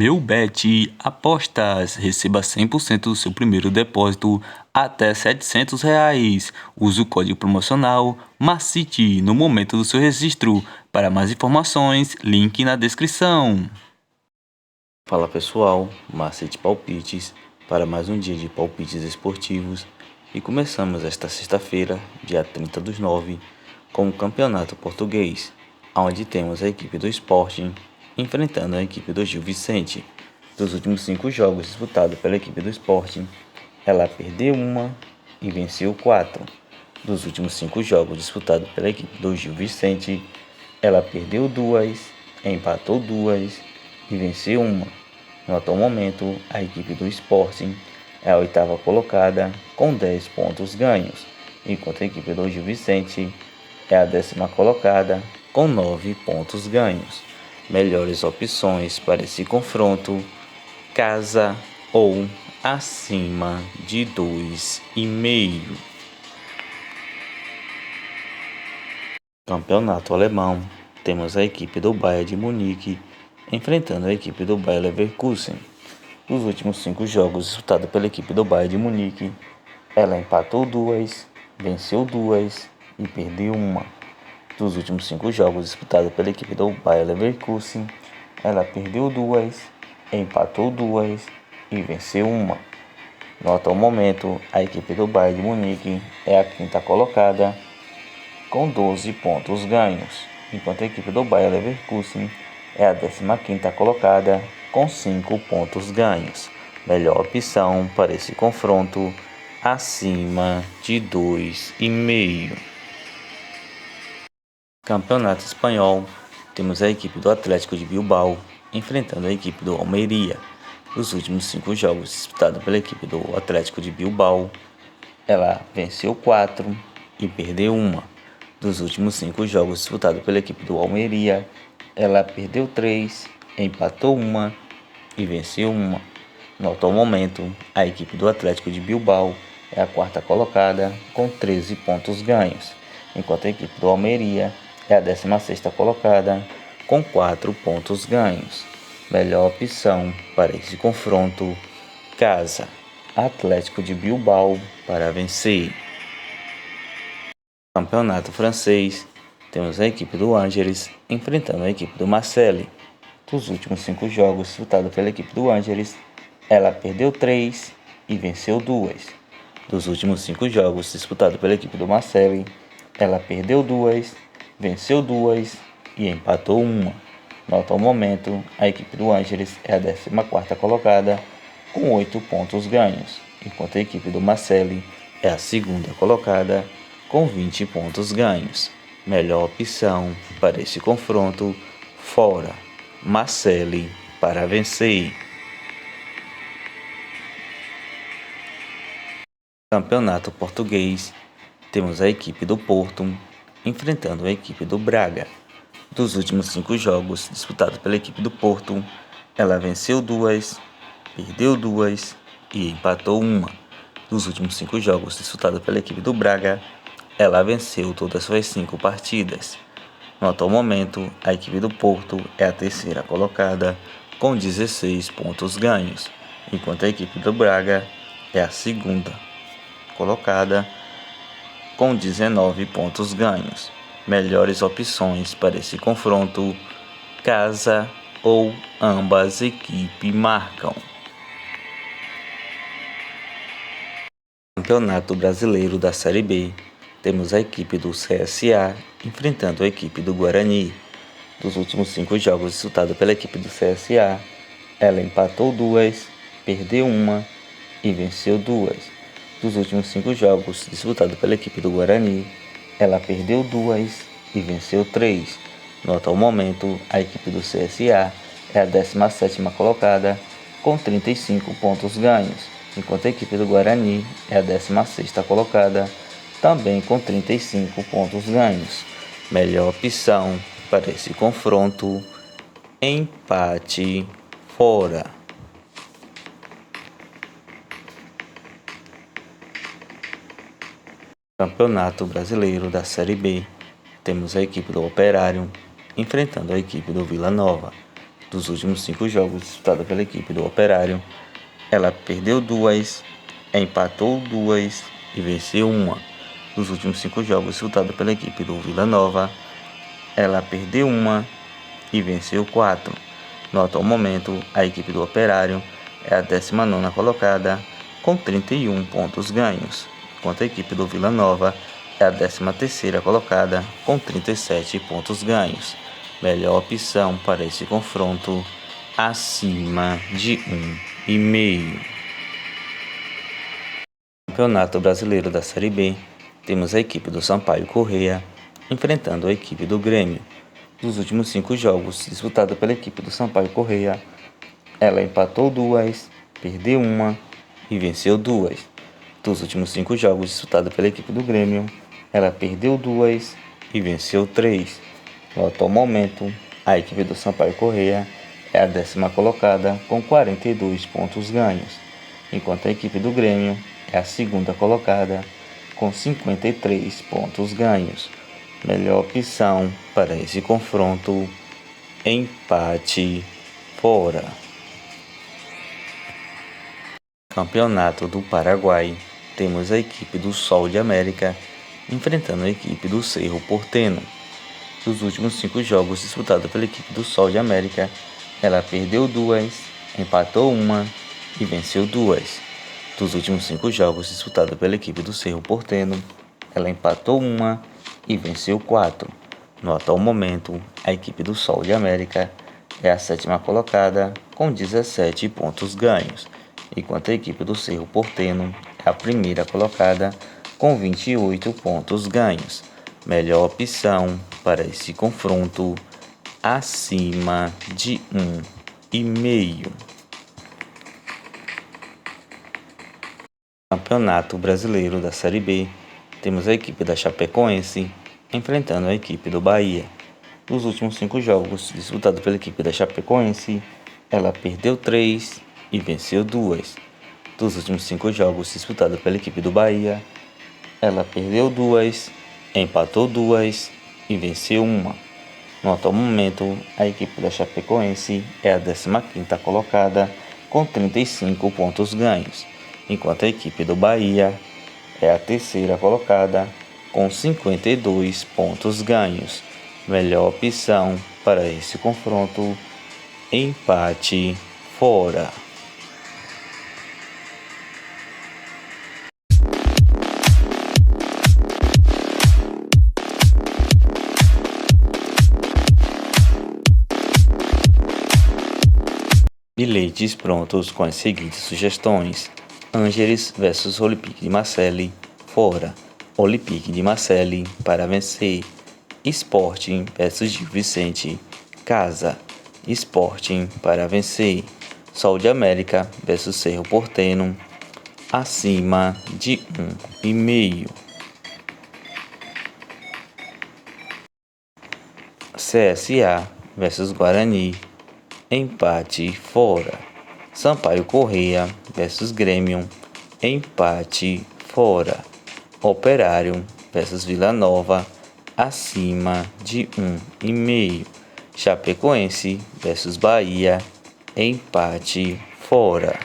Meu Bet Apostas. Receba 100% do seu primeiro depósito até R$ 700. Use o código promocional MACITE no momento do seu registro. Para mais informações, link na descrição. Fala pessoal, Macite Palpites para mais um dia de palpites esportivos e começamos esta sexta-feira, dia 30/9, com o Campeonato Português, onde temos a equipe do Sporting enfrentando a equipe do Gil Vicente. Dos últimos 5 jogos disputados pela equipe do Sporting, ela perdeu uma e venceu 4. Dos últimos 5 jogos disputados pela equipe do Gil Vicente, ela perdeu 2, empatou 2 e venceu uma. No atual momento, a equipe do Sporting é a 8ª colocada com 10 pontos ganhos, enquanto a equipe do Gil Vicente é a 10ª colocada com 9 pontos ganhos. Melhores opções para esse confronto: casa ou acima de 2,5. Campeonato alemão, temos a equipe do Bayern de Munique enfrentando a equipe do Bayer Leverkusen. Nos últimos 5 jogos disputados pela equipe do Bayern de Munique, ela empatou 2, venceu 2 e perdeu uma. Dos últimos 5 jogos disputados pela equipe do Bayer Leverkusen, ela perdeu 2, empatou 2 e venceu uma. No atual momento, a equipe do Bayern de Munique é a 5ª colocada com 12 pontos ganhos, enquanto a equipe do Bayer Leverkusen é a 15ª colocada com 5 pontos ganhos. Melhor opção para esse confronto: acima de 2,5. Campeonato Espanhol, temos a equipe do Atlético de Bilbao enfrentando a equipe do Almeria. Nos últimos 5 jogos disputados pela equipe do Atlético de Bilbao, ela venceu 4 e perdeu uma. Dos últimos 5 jogos disputados pela equipe do Almeria, ela perdeu 3, empatou uma e venceu uma. No atual momento, a equipe do Atlético de Bilbao é a 4ª colocada com 13 pontos ganhos, enquanto a equipe do Almeria é a 16ª colocada com 4 pontos ganhos. Melhor opção para esse confronto: casa, Atlético de Bilbao para vencer. Campeonato francês, temos a equipe do Angers enfrentando a equipe do Marseille. Dos últimos 5 jogos disputados pela equipe do Angers, ela perdeu 3 e venceu 2. Dos últimos 5 jogos disputados pela equipe do Marseille, ela perdeu 2, venceu 2 e empatou uma. No atual momento, a equipe do Angers é a 14ª colocada com 8 pontos ganhos, enquanto a equipe do Marseille é a 2ª colocada com 20 pontos ganhos. Melhor opção para esse confronto: fora, Marseille para vencer. Campeonato Português, temos a equipe do Porto enfrentando a equipe do Braga. Dos últimos 5 jogos disputados pela equipe do Porto, ela venceu 2, perdeu 2 e empatou uma. Dos últimos 5 jogos disputados pela equipe do Braga, ela venceu todas suas 5 partidas. No atual momento, a equipe do Porto é a 3ª colocada com 16 pontos ganhos, enquanto a equipe do Braga é a 2ª colocada com 19 pontos ganhos. Melhores opções para esse confronto: casa ou ambas equipes marcam. Campeonato Brasileiro da Série B, temos a equipe do CSA enfrentando a equipe do Guarani. Dos últimos 5 jogos disputados pela equipe do CSA, ela empatou 2, perdeu uma e venceu 2. Dos últimos 5 jogos disputados pela equipe do Guarani, ela perdeu 2 e venceu 3. No atual momento, a equipe do CSA é a 17ª colocada com 35 pontos ganhos, enquanto a equipe do Guarani é a 16ª colocada também com 35 pontos ganhos. Melhor opção para esse confronto: empate fora. Campeonato Brasileiro da Série B, temos a equipe do Operário enfrentando a equipe do Vila Nova. Dos últimos 5 jogos disputados pela equipe do Operário, ela perdeu 2, empatou 2 e venceu 1. Dos últimos 5 jogos disputados pela equipe do Vila Nova, ela perdeu 1 e venceu 4. No atual momento, a equipe do Operário é a 19ª colocada com 31 pontos ganhos, enquanto a equipe do Vila Nova é a 13ª colocada com 37 pontos ganhos. Melhor opção para esse confronto, acima de 1,5. Campeonato Brasileiro da Série B, temos a equipe do Sampaio Corrêa enfrentando a equipe do Grêmio. Dos últimos 5 jogos disputados pela equipe do Sampaio Corrêa, ela empatou 2, perdeu 1 e venceu 2. Dos últimos 5 jogos disputados pela equipe do Grêmio, ela perdeu 2 e venceu 3. No atual momento, a equipe do Sampaio Corrêa é a 10ª colocada com 42 pontos ganhos, enquanto a equipe do Grêmio é a 2ª colocada com 53 pontos ganhos. Melhor opção para esse confronto, empate fora. Campeonato do Paraguai, temos a equipe do Sol de América enfrentando a equipe do Cerro Porteño. Dos últimos 5 jogos disputados pela equipe do Sol de América, ela perdeu 2, empatou 1 e venceu 2. Dos últimos 5 jogos disputados pela equipe do Cerro Porteño, ela empatou 1 e venceu 4. No atual momento, a equipe do Sol de América é a 7ª colocada com 17 pontos ganhos, enquanto a equipe do Cerro Porteño é a 1ª colocada com 28 pontos ganhos. Melhor opção para esse confronto, acima de 1,5. Campeonato Brasileiro da Série B, temos a equipe da Chapecoense enfrentando a equipe do Bahia. Dos últimos 5 jogos disputados pela equipe da Chapecoense, ela perdeu 3 e venceu 2. Dos últimos 5 jogos disputados pela equipe do Bahia, ela perdeu 2, empatou 2 e venceu 1. No atual momento, a equipe da Chapecoense é a 15ª colocada com 35 pontos ganhos, enquanto a equipe do Bahia é a 3ª colocada com 52 pontos ganhos. Melhor opção para esse confronto, empate fora. Bilhetes prontos com as seguintes sugestões: Angers vs Olympique de Marseille, fora. Olympique de Marseille para vencer. Sporting vs Gil Vicente, casa. Sporting para vencer. Sol de América vs Cerro Porteño, acima de 1,5. CSA vs Guarani, empate fora. Sampaio Corrêa vs Grêmio, empate fora. Operário vs Vila Nova, acima de 1,5. Chapecoense vs Bahia, empate fora.